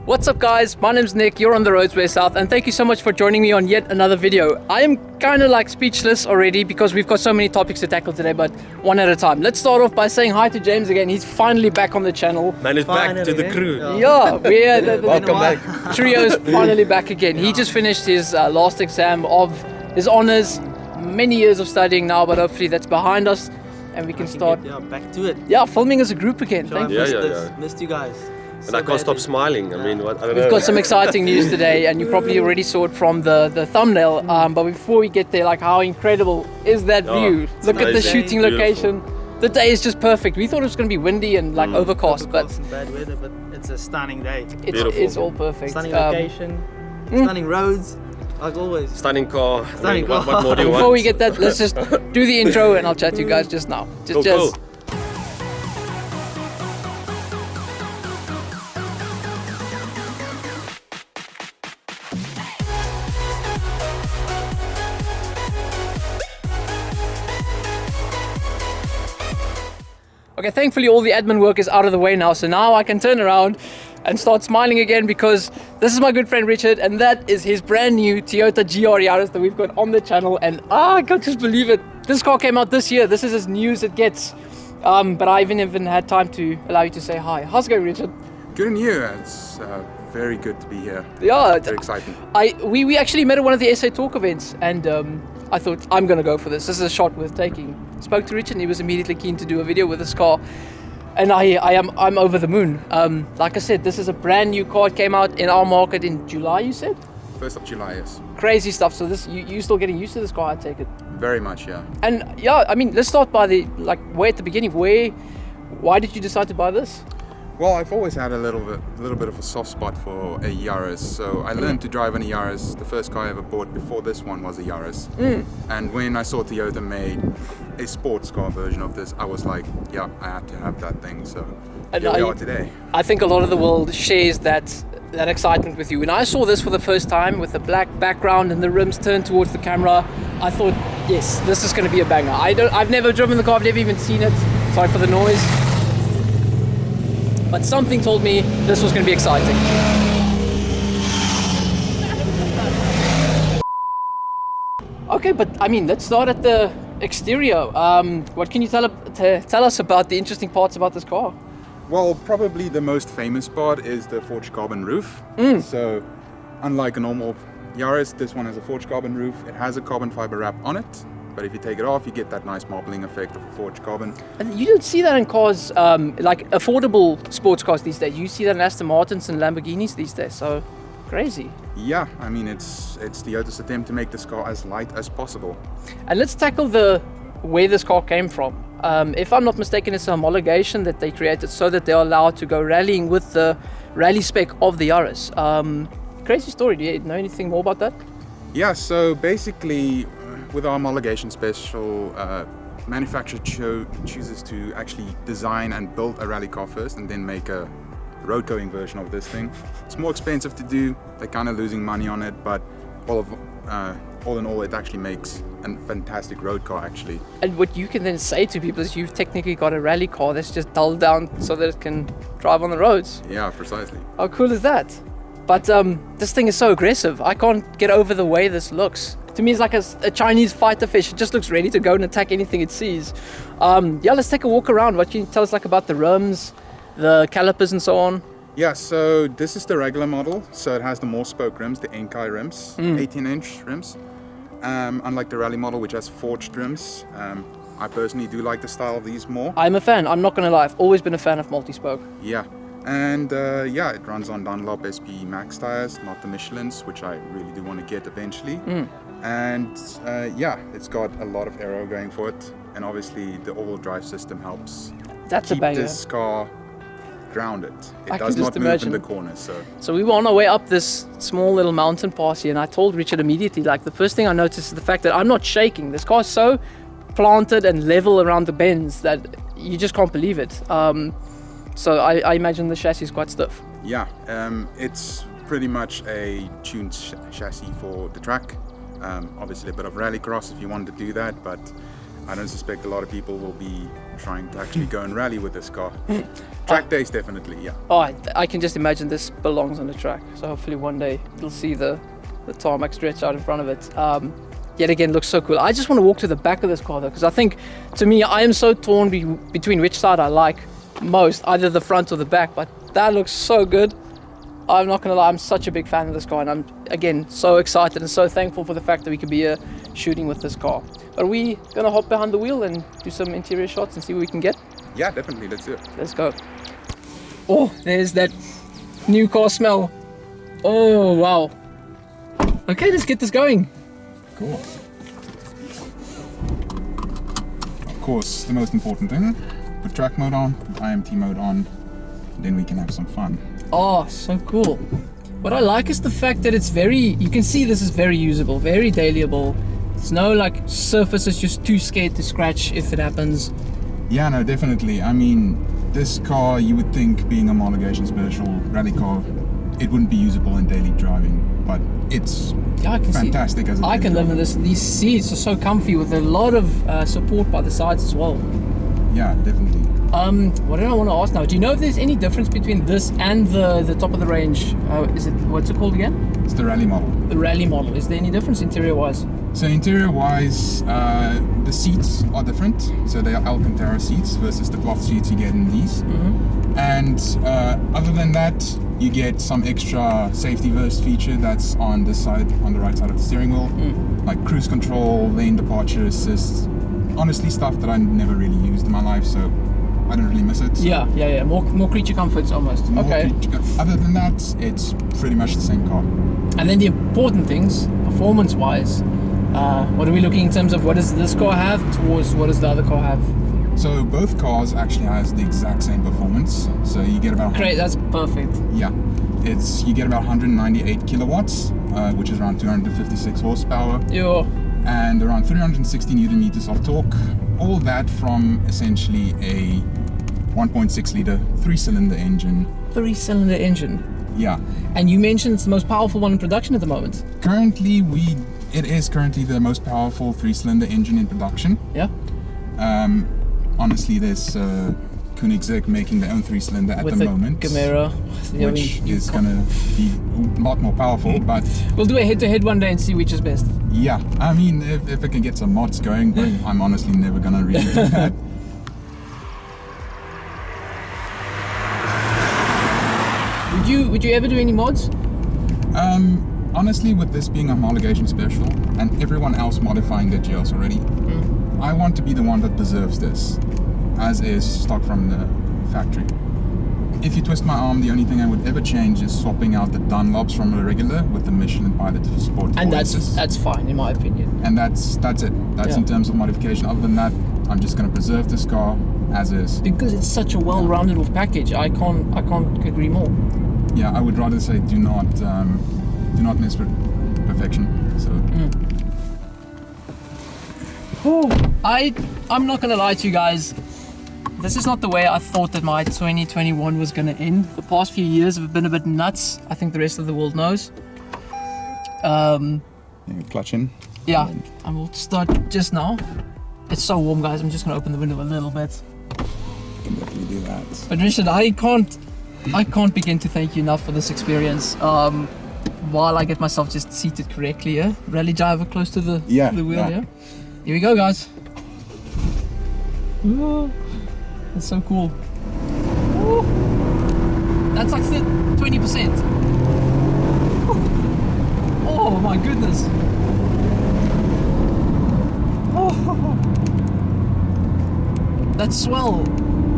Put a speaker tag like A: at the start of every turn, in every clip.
A: What's up guys, my name's Nick, you're on the roads way south, and thank you so much for joining me on yet another video. I am kind of like speechless already because we've got so many topics to tackle today, but one at a time. Let's start off by saying hi to James again. He's finally back on the channel.
B: Man is back to the crew.
A: Yeah, we're the
B: Welcome back.
A: trio is finally back again. He just finished his last exam of his honors. Many years of studying now, but hopefully that's behind us and we can start
C: back to it.
A: Yeah, filming as a group again.
C: Thank
A: you.
C: Missed you guys.
B: And I can't stop smiling. I mean, what? I don't know.
A: We've got some exciting news today, and you probably already saw it from the thumbnail. But before we get there, like, how incredible is that view? Look at the shooting location. The day is just perfect. We thought it was going to be windy and like overcast, but
C: and bad weather, but it's a stunning day.
A: It's all perfect.
C: Stunning location, stunning roads, like always.
B: Stunning car.
C: Stunning car.
B: What more do you want?
A: Before we get that, let's just do the intro, and I'll chat to you guys just now.
B: Cool.
A: Okay, thankfully all the admin work is out of the way now, so now I can turn around and start smiling again because this is my good friend Richard, and that is his brand new Toyota GR Yaris that we've got on the channel, and I can't just believe it. This car came out this year. This is as new as it gets. But I haven't even had time to allow you to say hi. How's it going, Richard?
D: Good and you. It's very good to be here.
A: Yeah,
D: very exciting.
A: We actually met at one of the SA Talk events, and I thought I'm gonna go for this. This is a shot worth taking. Spoke to Richard, and he was immediately keen to do a video with this car, and I'm over the moon. Like I said, this is a brand new car. It came out in our market in July. You said
D: 1st of July, yes.
A: Crazy stuff. So this you still getting used to this car? I take it.
D: Very much, yeah.
A: And yeah, I mean, let's start by the way at the beginning. Why did you decide to buy this?
D: Well, I've always had a little bit of a soft spot for a Yaris. So I learned to drive on a Yaris. The first car I ever bought before this one was a Yaris. And when I saw Toyota made a sports car version of this, I was like, yeah, I have to have that thing. So here we are today.
A: I think a lot of the world shares that excitement with you. When I saw this for the first time with the black background and the rims turned towards the camera, I thought, yes, this is going to be a banger. I've never driven the car. I've never even seen it. Sorry for the noise. But something told me this was going to be exciting. Okay, but I mean, let's start at the exterior. What can you tell us about the interesting parts about this car?
D: Well, probably the most famous part is the forged carbon roof. So unlike a normal Yaris, this one has a forged carbon roof. It has a carbon fiber wrap on it. But if you take it off, you get that nice marbling effect of forged carbon. And
A: you don't see that in cars, like affordable sports cars these days. You see that in Aston Martins and Lamborghinis these days, so crazy.
D: Yeah, I mean, it's Toyota's attempt to make this car as light as possible.
A: And let's tackle where this car came from. If I'm not mistaken, it's a homologation that they created so that they're allowed to go rallying with the rally spec of the Yaris. Crazy story. Do you know anything more about that?
D: Yeah, so basically, with our homologation special, manufacturer chooses to actually design and build a rally car first and then make a road going version of this thing. It's more expensive to do, they're kind of losing money on it, but all in all it actually makes a fantastic road car actually. And
A: what you can then say to people is you've technically got a rally car that's just dulled down so that it can drive on the roads.
D: Yeah, precisely.
A: How cool is that? But this thing is so aggressive. I can't get over the way this looks. To me, it's like a Chinese fighter fish. It just looks ready to go and attack anything it sees. Yeah, let's take a walk around. What can you tell us about the rims, the calipers and so on?
D: Yeah, so this is the regular model. So it has the more spoke rims, the Enkai rims, 18-inch rims. Unlike the rally model, which has forged rims. I personally do like the style of these more.
A: I'm a fan. I'm not going to lie. I've always been a fan of multi-spoke.
D: Yeah. And yeah, it runs on Dunlop SP Max tires, not the Michelins, which I really do want to get eventually. And yeah, it's got a lot of aero going for it, and obviously the all-wheel drive system helps keep this car grounded. It does not move in the corners.
A: So we were on our way up this small little mountain pass here, and I told Richard immediately, like, the first thing I noticed is the fact that I'm not shaking. This car's so planted and level around the bends that you just can't believe it. So I imagine the chassis is quite stiff.
D: Yeah, it's pretty much a tuned chassis for the track. Obviously a bit of rallycross if you want to do that, but I don't suspect a lot of people will be trying to actually go and rally with this car. Track days, definitely, yeah.
A: Oh, I can just imagine this belongs on the track. So hopefully one day you'll see the tarmac stretch out in front of it. Yet again, looks so cool. I just want to walk to the back of this car though, because I think, to me, I am so torn between which side I like most, either the front or the back, but that looks so good. I'm not gonna lie, I'm such a big fan of this car, and I'm again so excited and so thankful for the fact that we could be here shooting with this car. Are we gonna hop behind the wheel and do some interior shots and see what we can get?
D: Yeah, definitely, let's do it.
A: Let's go. Oh, there's that new car smell. Oh, wow. Okay, let's get this going.
D: Cool. Of course, the most important thing, put track mode on, put IMT mode on, then we can have some fun.
A: Oh, so cool. What I like is the fact that it's you can see this is very usable, very dailyable. There's no like surface that's just too scared to scratch if it happens.
D: Yeah, no, definitely. I mean, this car, you would think being a homologation special rally car, it wouldn't be usable in daily driving, but it's fantastic as a
A: I can live in this. These seats are so comfy with a lot of support by the sides as well.
D: Yeah, definitely.
A: What did I want to ask now? Do you know if there's any difference between this and the top of the range? What's it called again?
D: It's the rally model.
A: The rally model. Is there any difference interior wise?
D: So interior wise, the seats are different. So they are Alcantara seats versus the cloth seats you get in these.
A: Mm-hmm.
D: And other than that, you get some extra safety vest feature that's on this side, on the right side of the steering wheel, like cruise control, lane departure assist. Honestly, stuff that I never really used in my life, so I don't really miss it. So
A: yeah. More creature comforts almost. Okay.
D: Other than that, it's pretty much the same car.
A: And then the important things, performance-wise, what are we looking in terms of what does this car have towards what does the other car have?
D: So both cars actually has the exact same performance. So you get about
A: great. That's perfect.
D: Yeah, you get about 198 kilowatts, which is around 256 horsepower.
A: Yeah.
D: And around 360 newton meters of torque. All that from essentially a 1.6 liter 3-cylinder engine.
A: 3-cylinder engine.
D: Yeah.
A: And you mentioned it's the most powerful one in production at the moment.
D: Currently, it is currently the most powerful 3-cylinder engine in production.
A: Yeah.
D: Honestly, there's Koenigsegg making their own 3-cylinder at the moment.
A: Gamera,
D: which is gonna be a lot more powerful, but
A: we'll do a head-to-head one day and see which is best.
D: Yeah, I mean, if I can get some mods going, but I'm honestly never gonna really do that.
A: Would you ever do any mods?
D: Honestly, with this being a homologation special and everyone else modifying their GLs already, I want to be the one that preserves this, as is stock from the factory. If you twist my arm, the only thing I would ever change is swapping out the Dunlops from a regular with the Michelin Pilot Sport.
A: And that's fine in my opinion.
D: And that's it. That's in terms of modification. Other than that, I'm just going to preserve this car as is.
A: Because it's such a well-rounded off package. I can't agree more.
D: Yeah, I would rather say do not mess with perfection. So.
A: I'm not gonna lie to you guys. This is not the way I thought that my 2021 was gonna end. The past few years have been a bit nuts. I think the rest of the world knows.
D: Clutch in.
A: Yeah, and we'll start just now. It's so warm, guys. I'm just gonna open the window a little bit.
D: You can definitely do that.
A: But Richard, I can't begin to thank you enough for this experience. While I get myself just seated correctly, rally driver close to the wheel, yeah. Here we go, guys. Ooh, that's so cool. Ooh, that's like 20%. Oh my goodness. Oh, that's swell.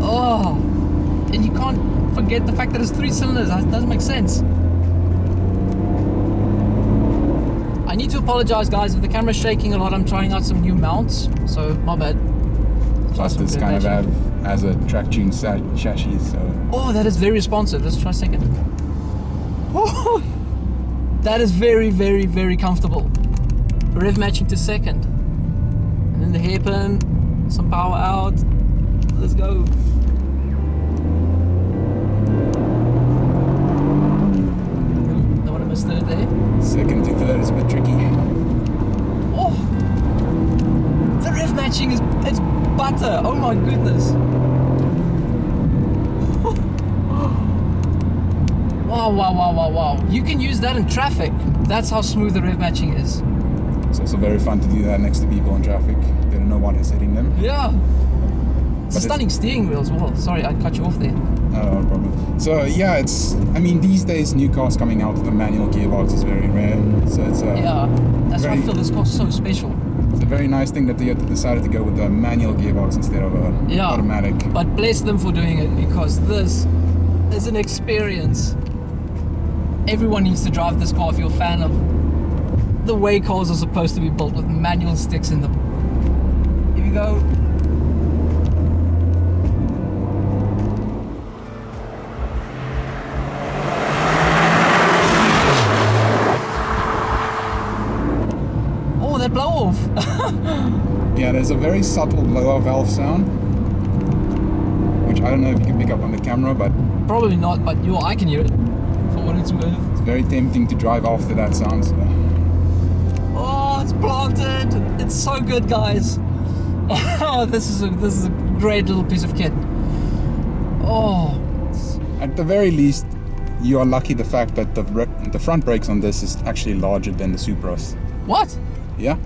A: Oh, and you can't forget the fact that it's 3 cylinders. That doesn't make sense. I need to apologize, guys, if the camera's shaking a lot. I'm trying out some new mounts, so my bad.
D: Plus this kind of has a track tune chassis, so...
A: Oh, that is very responsive. Let's try a second. Oh, that is very, very, very comfortable. Rev matching to second. And then the hairpin, some power out. Let's go. Don't want to miss third there.
D: Second to third is a bit tricky.
A: Oh, the rev matching is filter. Oh my goodness. Wow, wow, wow, wow, wow. You can use that in traffic. That's how smooth the rev matching is.
D: It's also very fun to do that next to people in traffic. They don't know what is hitting them.
A: Yeah. It's a
D: But
A: stunning steering wheel as well. Sorry, I cut you off there.
D: No problem. So yeah, I mean, these days new cars coming out with a manual gearbox is very rare. So it's
A: Yeah, that's why I
D: very-
A: feel this car's so special.
D: it's a very nice thing that they decided to go with a manual gearbox instead of a
A: Yeah.
D: automatic.
A: But bless them for doing it, because this is an experience. Everyone needs to drive this car if you're a fan of the way cars are supposed to be built, with manual sticks in them. Here we go. Oh, that blow off.
D: Yeah, there's a very subtle blower valve sound, which I don't know if you can pick up on the camera, but
A: Probably not, but I can hear it for what it's worth.
D: it's very tempting to drive after that sound. So.
A: Oh, it's planted. It's so good, guys. Oh, this is a great little piece of kit. Oh,
D: At the very least, you are lucky the fact that the front brakes on this is actually larger than the Supras.
A: what?
D: Yeah.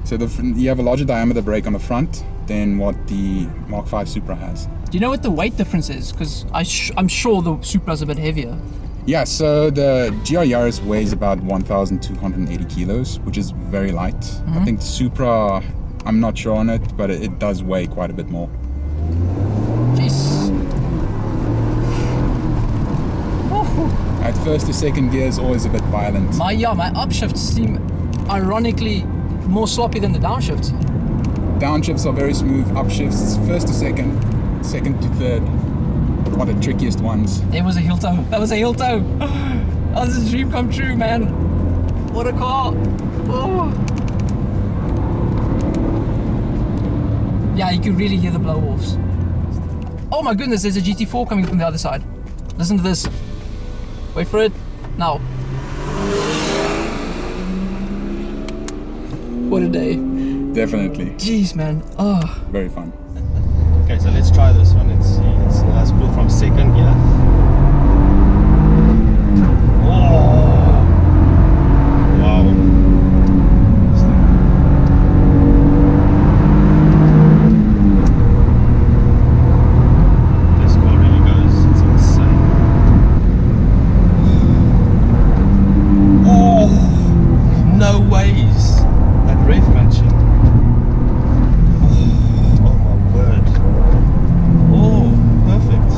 D: So you have a larger diameter brake on the front than what the Mark V Supra has.
A: Do you know what the weight difference is? Because I'm sure the Supra's a bit heavier.
D: Yeah, so the GR Yaris weighs about 1,280 kilos, which is very light. I think the Supra, I'm not sure on it, but it does weigh quite a bit more.
A: Jeez.
D: At first to second gear is always a bit violent.
A: My upshifts seem ironically more sloppy than the downshifts.
D: Downshifts are very smooth, upshifts is first to second, second to third are the trickiest ones.
A: There was a heel toe. That was a heel toe. Oh, this is a dream come true, man. What a car. Oh. Yeah, you can really hear the blow-offs. Oh my goodness, there's a GT4 coming from the other side. Listen to this. Wait for it. Now. What a day.
D: Definitely.
A: Jeez, man. Oh.
D: Very fun.
B: Okay, so let's try this one. Let's see. Let's pull from second gear. Oh! Wow. This car really goes. It's insane. Oh! No ways. That rev matching. Oh my word. Oh, perfect.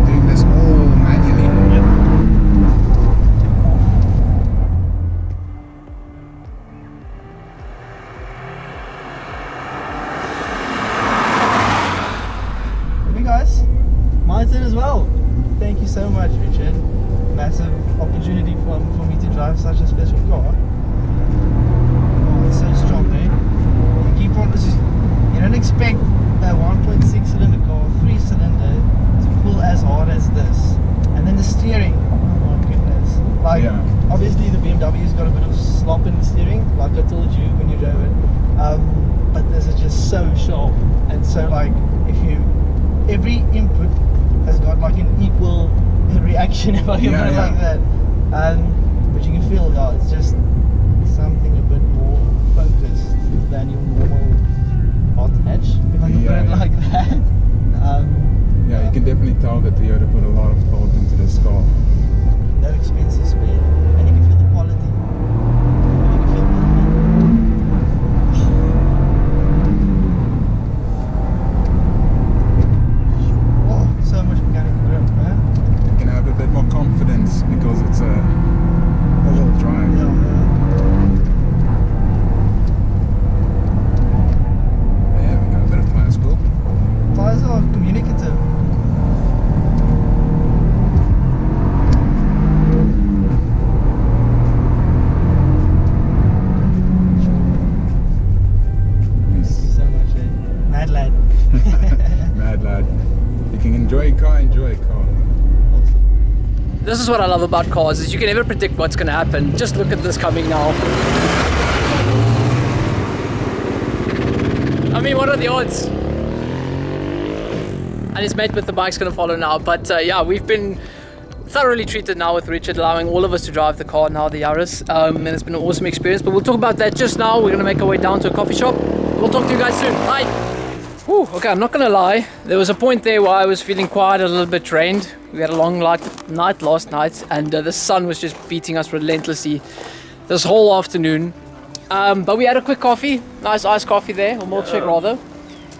D: Doing this all manually.
B: Yep.
C: Hey guys, my turn as well. Thank you so much, Richard. Massive opportunity for me to drive such a special car. Oh, it's so strong, eh? You keep on, you don't expect a 1.6 cylinder car, 3 cylinder, to pull as hard as this. And then the steering, oh my goodness. Like,
D: Yeah.
C: obviously the BMW's got a bit of slop in the steering, like I told you when you drove it. But this is just so sharp. And so like, every input has got like an equal reaction, if I can
D: Yeah,
C: put it
D: yeah.
C: like that. But you can feel, yeah, it's just something a bit more focused than your normal hot hatch, if I can
D: Yeah,
C: put it
D: yeah.
C: like that.
D: Yeah, you can definitely tell that Toyota put a lot of thought into this car.
C: No expensive spare, and you can feel the quality. You can feel oh, so much mechanical grip, man.
D: You can have a bit more confidence because it's a all-wheel drive.
C: Yeah,
D: There we go, a bit of tire school.
C: tires are communicative. Thank you so much, eh? Mad lad.
D: Mad lad. You can enjoy a car, enjoy a car.
A: This is what I love about cars, is you can never predict what's going to happen. Just look at this coming now. I mean, what are the odds? And his mate with the bike's gonna follow now. But yeah, we've been thoroughly treated now with Richard allowing all of us to drive the car now, the Yaris. And it's been an awesome experience. But we'll talk about that just now. We're gonna make our way down to a coffee shop. We'll talk to you guys soon. Bye. Whew, okay, I'm not gonna lie. There was a point there where I was feeling quite a little bit drained. We had a long night last night, and the sun was just beating us relentlessly this whole afternoon. But we had a quick coffee, nice iced coffee there, or milkshake rather,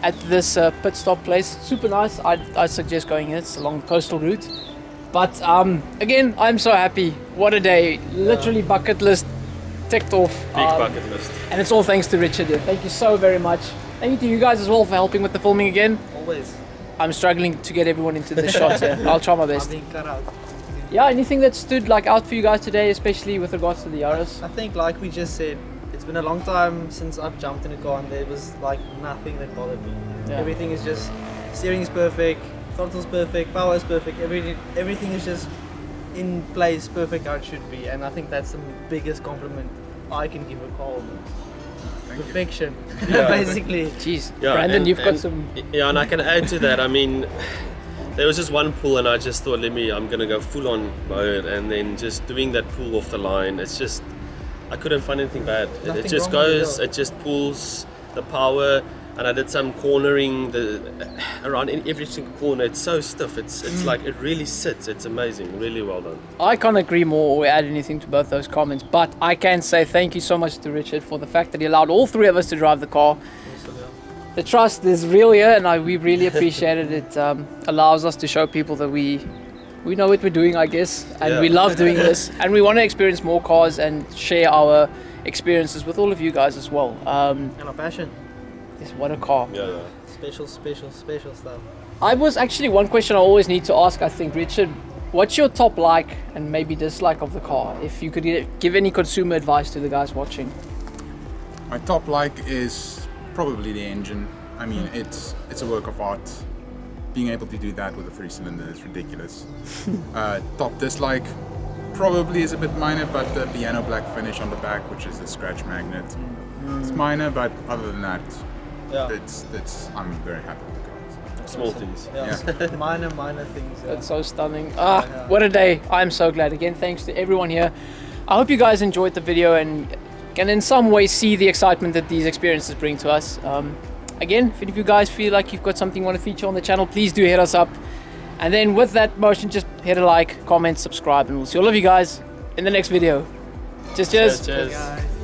A: at this pit stop place. Super nice. I suggest going in. It's along the coastal route. But again, I'm so happy. What a day! Literally bucket list ticked off.
B: Big bucket list.
A: And it's all thanks to Richard here. Thank you so very much. Thank you to you guys as well for helping with the filming again.
C: Always.
A: I'm struggling to get everyone into the shots here. I'll try my
C: I'm
A: best.
C: being cut out.
A: Yeah, anything that stood like out for you guys today, especially with regards to the Yaris?
C: I think, like we just said, it's been a long time since I've jumped in a car and there was like nothing that bothered me.
A: Yeah.
C: Everything is just, steering is perfect, throttle's perfect, power is perfect, everything is just in place, perfect how it should be. And I think that's the biggest compliment I can give a car. Perfection, basically.
A: Jeez,
B: Yeah,
A: Branden, you've got some...
B: Yeah, and I can add to that. I mean, there was just one pull and I just thought, I'm gonna go full on mode, and then just doing that pull off the line, it's just, I couldn't find anything bad. It just goes, it just pulls the power, and I did some cornering around in every single corner. It's so stiff. It's like it really sits. It's amazing. Really well done.
A: I can't agree more or add anything to both those comments, but I can say thank you so much to Richard for the fact that he allowed all three of us to drive the car. The trust is real here, and we really appreciate it. It allows us to show people that we know what we're doing, I guess, and we love doing this, and we want to experience more cars and share our experiences with all of you guys as well.
C: And our passion.
A: Yes, what a car.
B: Yeah.
C: Special stuff.
A: I was actually one question I always need to ask, I think, Richard. What's your top like and maybe dislike of the car? If you could give any consumer advice to the guys watching.
D: My top like is probably the engine. I mean, it's a work of art. Being able to do that with a 3-cylinder is ridiculous. Top dislike probably is a bit minor, but the piano black finish on the back, which is the scratch magnet, it's minor. But other than that, I'm very happy with the car.
B: Small things.
C: Yeah. minor things. Yeah.
A: That's so stunning. What a day. I'm so glad. Again, thanks to everyone here. I hope you guys enjoyed the video and can in some way see the excitement that these experiences bring to us. Again, if any of you guys feel like you've got something you want to feature on the channel, please do hit us up. And then with that motion, just hit a like, comment, subscribe, and we'll see all of you guys in the next video. Cheers.
B: Cheers.
C: Hey guys.